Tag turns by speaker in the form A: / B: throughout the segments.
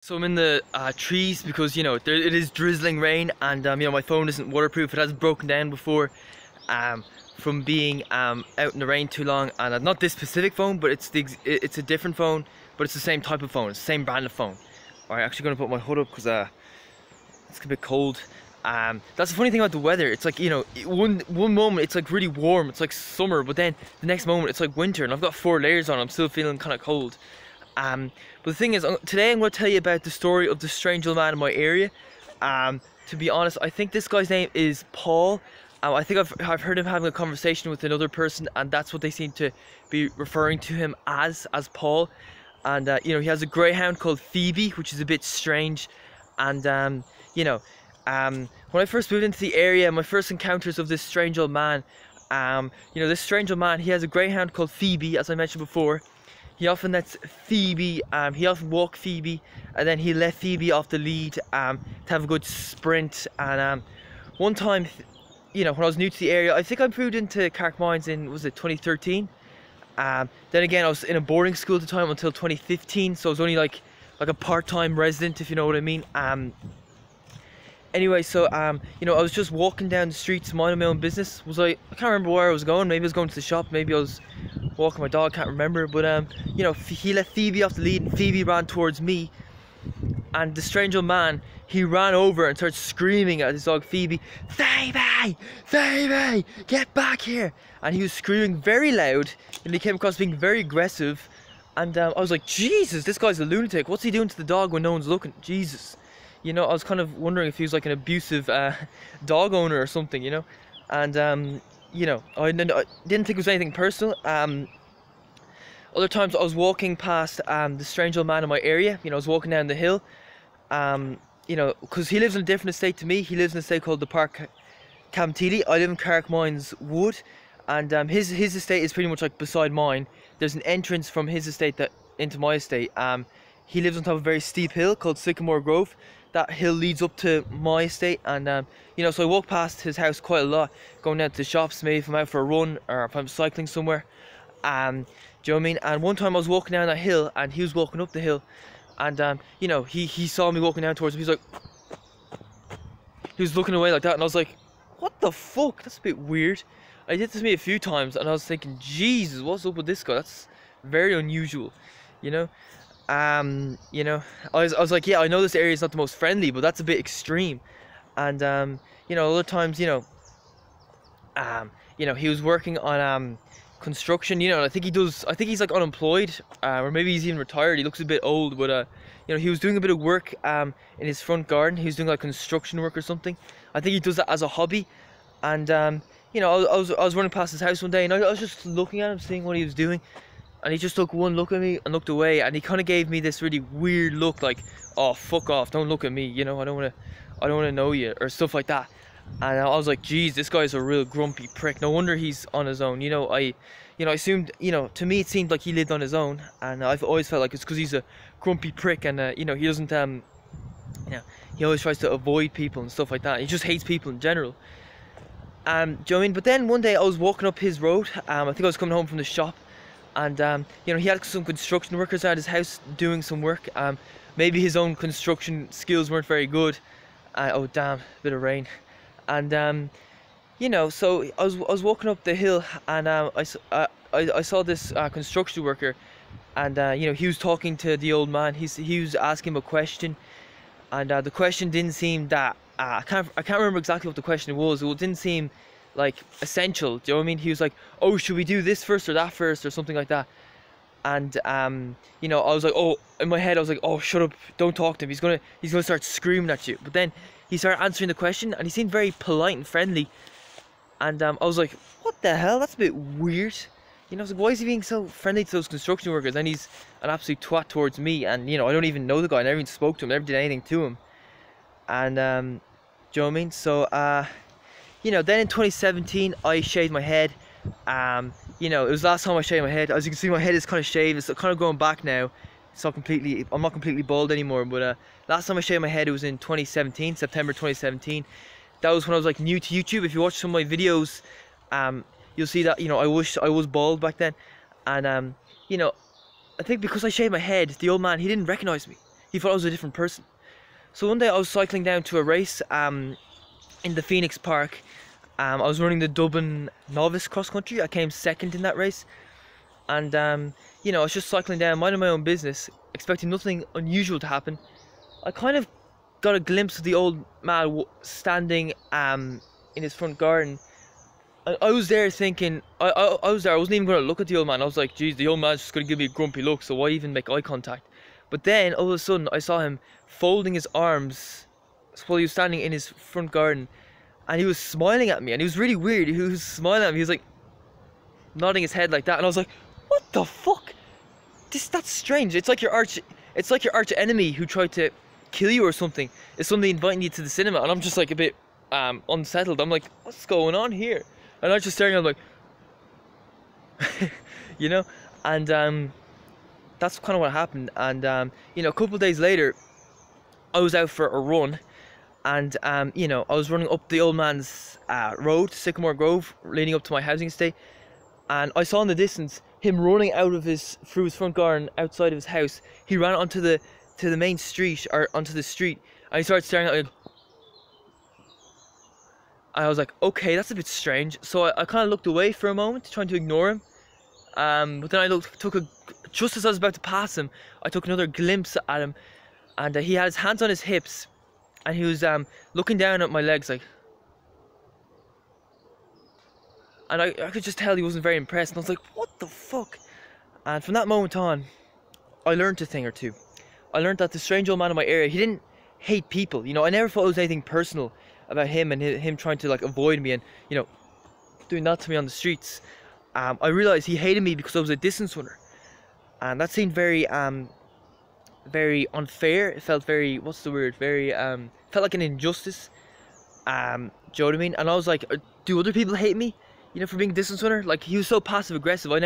A: So I'm in the trees because it is drizzling rain, and my phone isn't waterproof. It has broken down before from being out in the rain too long. And not this specific phone, but it's a different phone, but it's the same type of phone. It's the same brand of phone. Alright, actually gonna put my hood up because it's a bit cold. That's the funny thing about the weather. It's like, one moment it's like really warm, it's like summer, but then the next moment it's like winter, and I've got 4 layers on. I'm still feeling kind of cold. But the thing is, today I'm going to tell you about the story of the strange old man in my area. To be honest, I think this guy's name is Paul. I think I've heard him having a conversation with another person, and that's what they seem to be referring to him as Paul. And he has a greyhound called Phoebe, which is a bit strange. And when I first moved into the area, my first encounters of this strange old man, this strange old man, he has a greyhound called Phoebe, as I mentioned before. He often lets Phoebe, he often walk Phoebe, and then he let Phoebe off the lead to have a good sprint. And one time, when I was new to the area, I think I moved into Carrickmines in, was it 2013? Then again, I was in a boarding school at the time until 2015, so I was only like a part-time resident, if you know what I mean. Anyway, so I was just walking down the streets, minding my own business. I can't remember where I was going. Maybe I was going to the shop, maybe I was walking my dog, can't remember. But he let Phoebe off the lead, and Phoebe ran towards me. And the strange old man, he ran over and started screaming at his dog Phoebe, "Phoebe! Phoebe! Get back here!" And he was screaming very loud, and he came across being very aggressive. And I was like, Jesus, this guy's a lunatic. What's he doing to the dog when no one's looking? Jesus. I was kind of wondering if he was like an abusive dog owner or something, And I didn't think it was anything personal. Other times I was walking past the strange old man in my area. I was walking down the hill. Because he lives in a different estate to me. He lives in a estate called the Park Camtili. I live in Carrickmines Wood, and his estate is pretty much like beside mine. There's an entrance from his estate into my estate. He lives on top of a very steep hill called Sycamore Grove. That hill leads up to my estate, and so I walk past his house quite a lot, going down to the shops, maybe if I'm out for a run or if I'm cycling somewhere. Do you know what I mean? And one time I was walking down that hill, and he was walking up the hill, and he saw me walking down towards him. He was looking away like that, and I was like, what the fuck? That's a bit weird. I did this to me a few times, and I was thinking, Jesus, what's up with this guy? That's very unusual, I was like, yeah, I know this area is not the most friendly, but that's a bit extreme. And other times, he was working on construction, and I think he's like unemployed, or maybe he's even retired. He looks a bit old, but he was doing a bit of work in his front garden. He was doing like construction work or something. I think he does that as a hobby. And I was running past his house one day, and I was just looking at him, seeing what he was doing. And he just took one look at me and looked away, and he kind of gave me this really weird look, like, "Oh, fuck off! Don't look at me. I don't want to know you," or stuff like that. And I was like, "Geez, this guy's a real grumpy prick. No wonder he's on his own." I assumed, to me it seemed like he lived on his own, and I've always felt like it's because he's a grumpy prick, and he doesn't, he always tries to avoid people and stuff like that. He just hates people in general. Do you know what I mean? But then one day I was walking up his road. I think I was coming home from the shop. And he had some construction workers at his house doing some work. Maybe his own construction skills weren't very good. Oh damn, bit of rain. And so I was walking up the hill, and I saw this construction worker, and he was talking to the old man. He was asking him a question, and the question didn't seem that I can't remember exactly what the question was. It didn't seem like essential. Do you know what I mean? He was like, "Oh, should we do this first or that first or something like that?" And I was like, oh, in my head I was like, "Oh, shut up, don't talk to him, he's gonna start screaming at you." But then he started answering the question, and he seemed very polite and friendly. And I was like, what the hell, that's a bit weird. I was like, why is he being so friendly to those construction workers? And he's an absolute twat towards me, and I don't even know the guy. I never even spoke to him, never did anything to him. And do you know what I mean? So then in 2017, I shaved my head. It was the last time I shaved my head. As you can see, my head is kind of shaved. It's kind of going back now. I'm not completely bald anymore. But last time I shaved my head, it was in 2017, September 2017. That was when I was like new to YouTube. If you watch some of my videos, you'll see that I was bald back then. And I think because I shaved my head, the old man, he didn't recognize me. He thought I was a different person. So one day I was cycling down to a race in the Phoenix Park. I was running the Dublin novice cross country. I came second in that race. And you know, I was just cycling down, minding my own business, expecting nothing unusual to happen. I kind of got a glimpse of the old man standing in his front garden. I was there thinking, I was there, I wasn't even going to look at the old man. I was like, geez, the old man's just going to give me a grumpy look, so why even make eye contact? But then, all of a sudden, I saw him folding his arms while he was standing in his front garden. And he was smiling at me, and he was really weird. He was smiling at me, he was like, nodding his head like that. And I was like, what the fuck? That's strange. It's like your arch enemy who tried to kill you or something is suddenly inviting you to the cinema, and I'm just like a bit unsettled. I'm like, what's going on here? And I was just staring at him like you know, and that's kind of what happened. And you know, a couple of days later I was out for a run, and you know, I was running up the old man's road, Sycamore Grove, leading up to my housing estate, and I saw in the distance him running through his front garden outside of his house. He ran onto the main street, or onto the street, and he started staring at me. I was like, okay, that's a bit strange. So I kind of looked away for a moment, trying to ignore him. But then just as I was about to pass him, I took another glimpse at him, and he had his hands on his hips, and he was looking down at my legs like, and I could just tell he wasn't very impressed. And I was like, what the fuck? And from that moment on, I learned a thing or two. I learned that the strange old man in my area, he didn't hate people. You know, I never thought it was anything personal about him and him trying to like avoid me and, you know, doing that to me on the streets. I realized he hated me because I was a distance runner, and that seemed very very unfair. It felt very, what's the word, very felt like an injustice. Do you know what I mean? And I was like, do other people hate me, you know, for being a distance runner? Like, he was so passive aggressive. I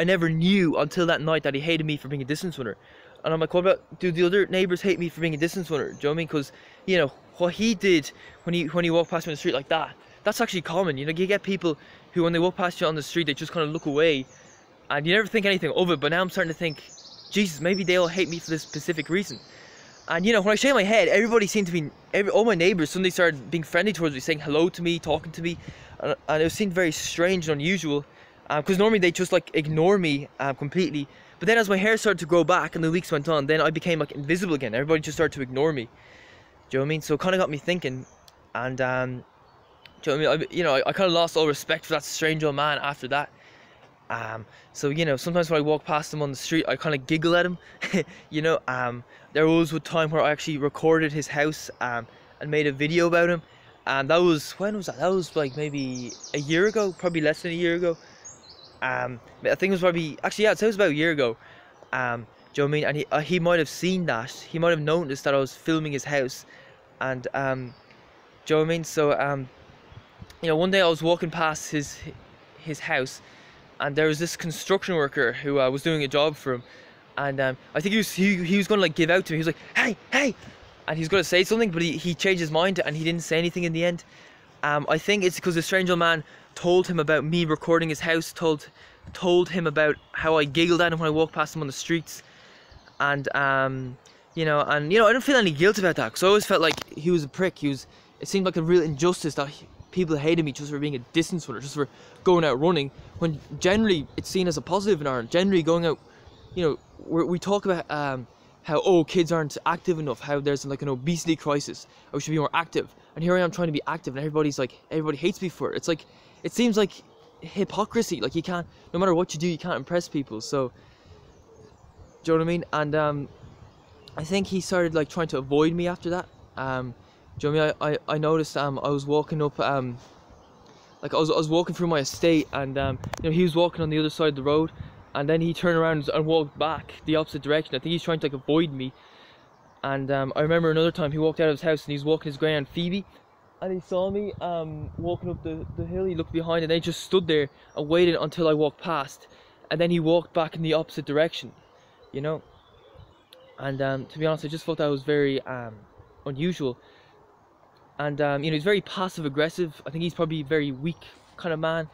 A: never knew until that night that he hated me for being a distance runner. And I'm like, what about, do the other neighbours hate me for being a distance runner? Do you know what I mean? Because, you know, what he did when he walked past me on the street like that, that's actually common. You know, you get people who, when they walk past you on the street, they just kind of look away, and you never think anything of it. But now I'm starting to think, Jesus, maybe they all hate me for this specific reason. And, you know, when I shake my head, everybody seemed to be, all my neighbours suddenly started being friendly towards me, saying hello to me, talking to me, and it seemed very strange and unusual, because normally they just like ignore me completely. But then as my hair started to grow back and the weeks went on, then I became like invisible again. Everybody just started to ignore me. Do you know what I mean? So it kind of got me thinking, and do you know what I mean? I kind of lost all respect for that strange old man after that. So, you know, sometimes when I walk past him on the street, I kind of giggle at him. You know, there was a time where I actually recorded his house and made a video about him. And that was, when was that? That was like maybe a year ago, probably less than a year ago. I think it was probably, actually, yeah, it was about a year ago. Do you know what I mean? And he might have seen that. He might have noticed that I was filming his house. And, do you know what I mean? So, you know, one day I was walking past his house, and there was this construction worker who was doing a job for him. And I think he was going to like give out to me. He was like, hey! And he's going to say something, but he changed his mind and he didn't say anything in the end. I think it's because the strange old man told him about me recording his house, told him about how I giggled at him when I walked past him on the streets. And, you know, I don't feel any guilt about that, because I always felt like he was a prick. It seemed like a real injustice that people hated me just for being a distance runner, just for going out running, when generally it's seen as a positive in Ireland. Generally going out, you know, we talk about how kids aren't active enough, how there's like an obesity crisis, or we should be more active. And here I am trying to be active, and everybody hates me for it. It's like, it seems like hypocrisy. Like, you can't, no matter what you do, you can't impress people. So, do you know what I mean? And I think he started like trying to avoid me after that. Do you know what I mean? I noticed I was walking up, like I was walking through my estate, and you know, he was walking on the other side of the road, and then he turned around and walked back the opposite direction. I think he's trying to like avoid me. And I remember another time he walked out of his house and he was walking his greyhound Phoebe, and he saw me walking up the hill. He looked behind and they just stood there and waited until I walked past, and then he walked back in the opposite direction, you know. And to be honest, I just thought that was very unusual. And you know, he's very passive aggressive. I think he's probably a very weak kind of man.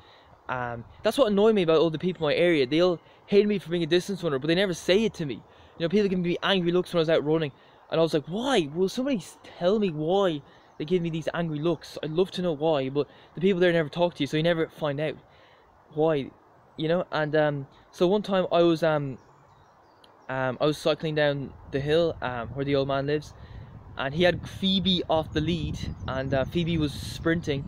A: That's what annoyed me about all the people in my area. They all hated me for being a distance runner, but they never say it to me. You know, people give me angry looks when I was out running, and I was like, why? Will somebody tell me why they give me these angry looks? I'd love to know why, but the people there never talk to you, so you never find out why, you know. And so one time I was cycling down the hill where the old man lives, and he had Phoebe off the lead, and Phoebe was sprinting,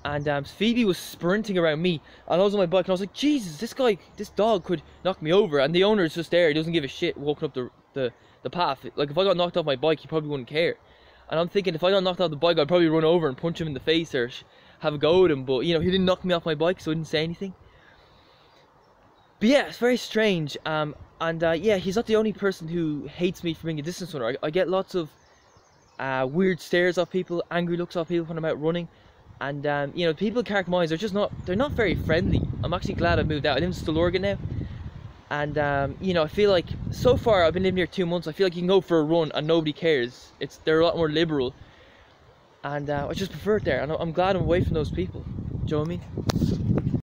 A: and Phoebe was sprinting around me, and I was on my bike, and I was like, Jesus, this dog could knock me over, and the owner is just there, he doesn't give a shit walking up the path. Like, if I got knocked off my bike, he probably wouldn't care. And I'm thinking, if I got knocked off the bike, I'd probably run over and punch him in the face or have a go at him, but, you know, he didn't knock me off my bike, so I didn't say anything. But yeah, it's very strange. Yeah, he's not the only person who hates me for being a distance runner. I get lots of weird stares off people, angry looks off people when I'm out running, and you know, people in Carrickmines are they're not very friendly. I'm actually glad I moved out. I live in Stillorgan now, and you know, I feel like so far I've been living here 2 months. I feel like you can go for a run and nobody cares. They're a lot more liberal, and I just prefer it there. And I'm glad I'm away from those people. Do you know what I mean?